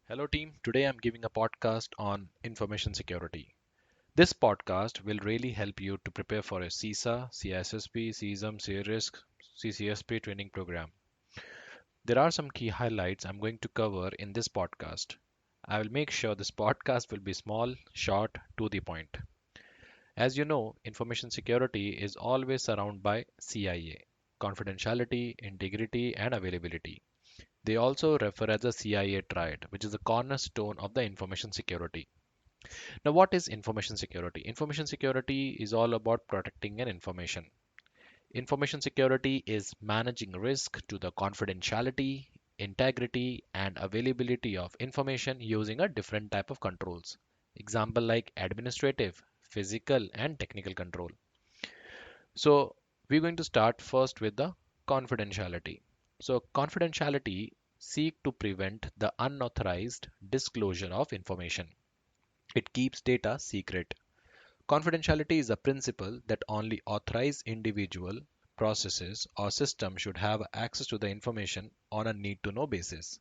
Hello, team. Today I'm giving a podcast on information security. This podcast will really help you to prepare for a CISA, CISSP, CISM, CRISC, CCSP training program. There are some key highlights I'm going to cover in this podcast. I will make sure this podcast will be small, short, to the point. As you know, information security is always surrounded by CIA, confidentiality, integrity, and availability. They also refer as the CIA Triad, which is the cornerstone of the information security. Now, what is information security? Information security is all about protecting an information. Information security is managing risk to the confidentiality, integrity, and availability of information using a different type of controls. Example like administrative, physical, and technical control. So, we're going to start first with the confidentiality. So, confidentiality seek to prevent the unauthorized disclosure of information. It keeps data secret. Confidentiality is a principle that only authorized individual, processes, or system should have access to the information on a need to know basis.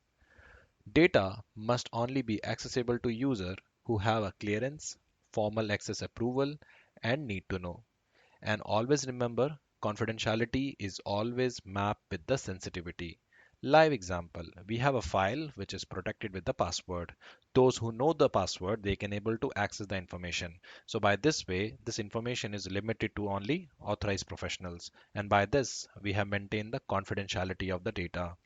Data must only be accessible to user who have a clearance, formal access approval, and need to know. And always remember, confidentiality is always mapped with the sensitivity. Live example, we have a file which is protected with the password. Those who know the password, they can able to access the information. So by this way, this information is limited to only authorized professionals. And by this, we have maintained the confidentiality of the data.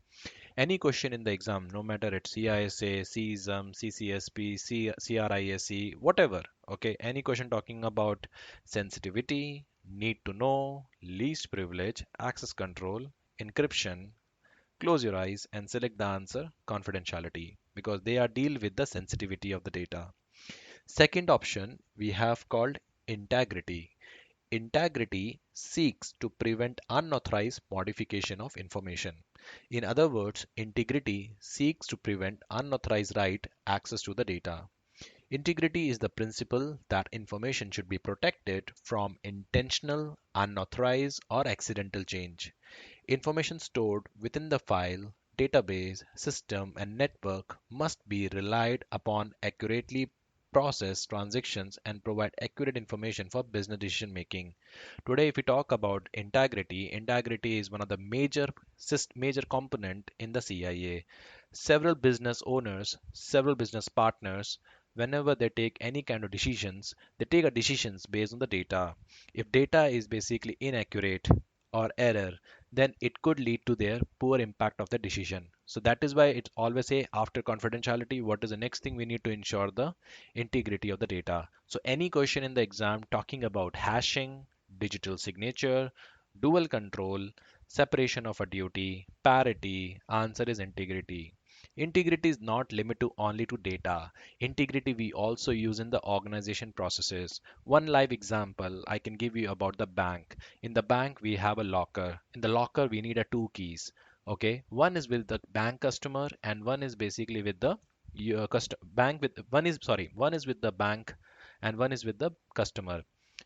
Any question in the exam, no matter it's CISA, CISM, CCSP, CRISC, whatever, okay, any question talking about sensitivity, need to know, least privilege, access control, encryption, close your eyes and select the answer confidentiality because they are deal with the sensitivity of the data. Second option we have called integrity. Integrity seeks to prevent unauthorized modification of information. In other words, integrity seeks to prevent unauthorized right access to the data. Integrity is the principle that information should be protected from intentional, unauthorized, or accidental change. Information stored within the file, database, system, and network must be relied upon accurately process transactions and provide accurate information for business decision making. Today, if we talk about integrity, integrity is one of the major component in the CIA. Several business owners, several business partners, whenever they take any kind of decisions, they take a decisions based on the data. If data is basically inaccurate or error, then it could lead to their poor impact of the decision. So that is why it's always say after confidentiality, what is the next thing we need to ensure the integrity of the data. So any question in the exam talking about hashing, digital signature, dual control, separation of a duty, parity, answer is integrity. Integrity is not limited to only to data. Integrity we also use in the organization processes. One live example I can give you about the bank. In the bank we have a locker. In the locker we need a two keys. Okay, one is with the bank customer and one is basically with the bank with one is with the bank and one is with the customer.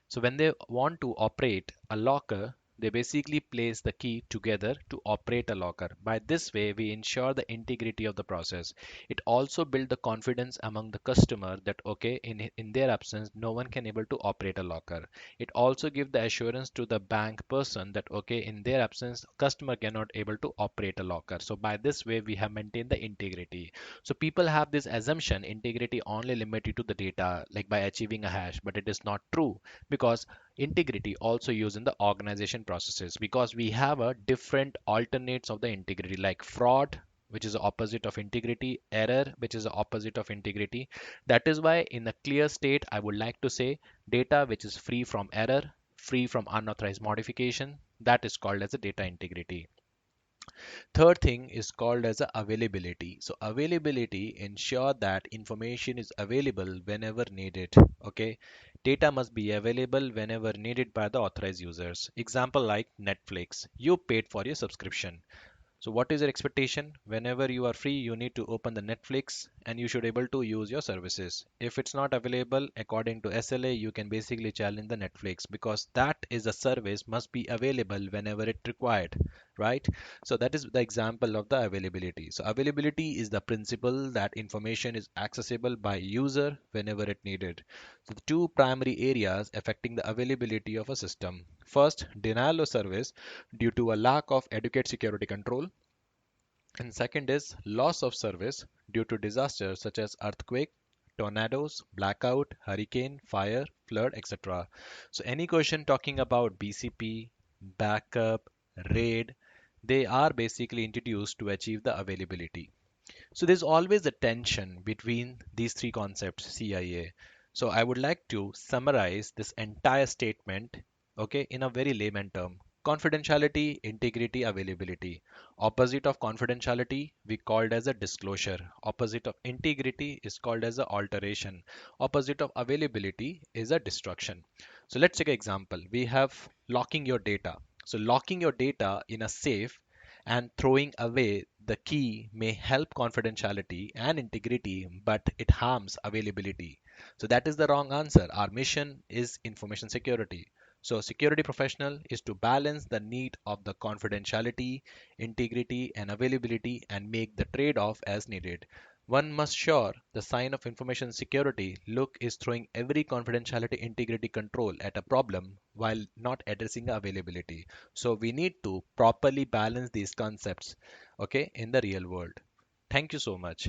So when they want to operate a locker, they basically place the key together to operate a locker. By this way, we ensure the integrity of the process. It also builds the confidence among the customer that okay, in their absence, no one can able to operate a locker. It also gives the assurance to the bank person that okay, in their absence, customer cannot able to operate a locker. So by this way, we have maintained the integrity. So people have this assumption integrity only limited to the data, like by achieving a hash, but it is not true because integrity also used in the organization processes because we have a different alternates of the integrity like fraud, which is the opposite of integrity, error, which is the opposite of integrity. That is why in a clear state I would like to say data which is free from error, free from unauthorized modification, that is called as a data integrity. Third thing is called as a availability. So availability ensure that information is available whenever needed. Okay, data must be available whenever needed by the authorized users. Example like Netflix, you paid for your subscription. So what is your expectation? Whenever you are free, you need to open the Netflix and you should able to use your services. If it's not available according to SLA, you can basically challenge the Netflix, because that is a service must be available whenever it required, right? So that is the example of the availability. So availability is the principle that information is accessible by user whenever it needed. So the two primary areas affecting the availability of a system. First, denial of service due to a lack of adequate security control. And second is loss of service due to disasters such as earthquake, tornadoes, blackout, hurricane, fire, flood, etc. So any question talking about BCP, backup, RAID, they are basically introduced to achieve the availability. So there's always a tension between these three concepts, CIA. So I would like to summarize this entire statement, okay, in a very layman term. Confidentiality, integrity, availability. Opposite of confidentiality, we called as a disclosure. Opposite of integrity is called as a alteration. Opposite of availability is a destruction. So let's take an example. We have locking your data. So locking your data in a safe and throwing away the key may help confidentiality and integrity, but it harms availability. So that is the wrong answer. Our mission is information security. So security professional is to balance the need of the confidentiality, integrity, and availability and make the trade-off as needed. One must sure the sign of information security look is throwing every confidentiality integrity control at a problem while not addressing availability. So we need to properly balance these concepts, okay, in the real world. Thank you so much.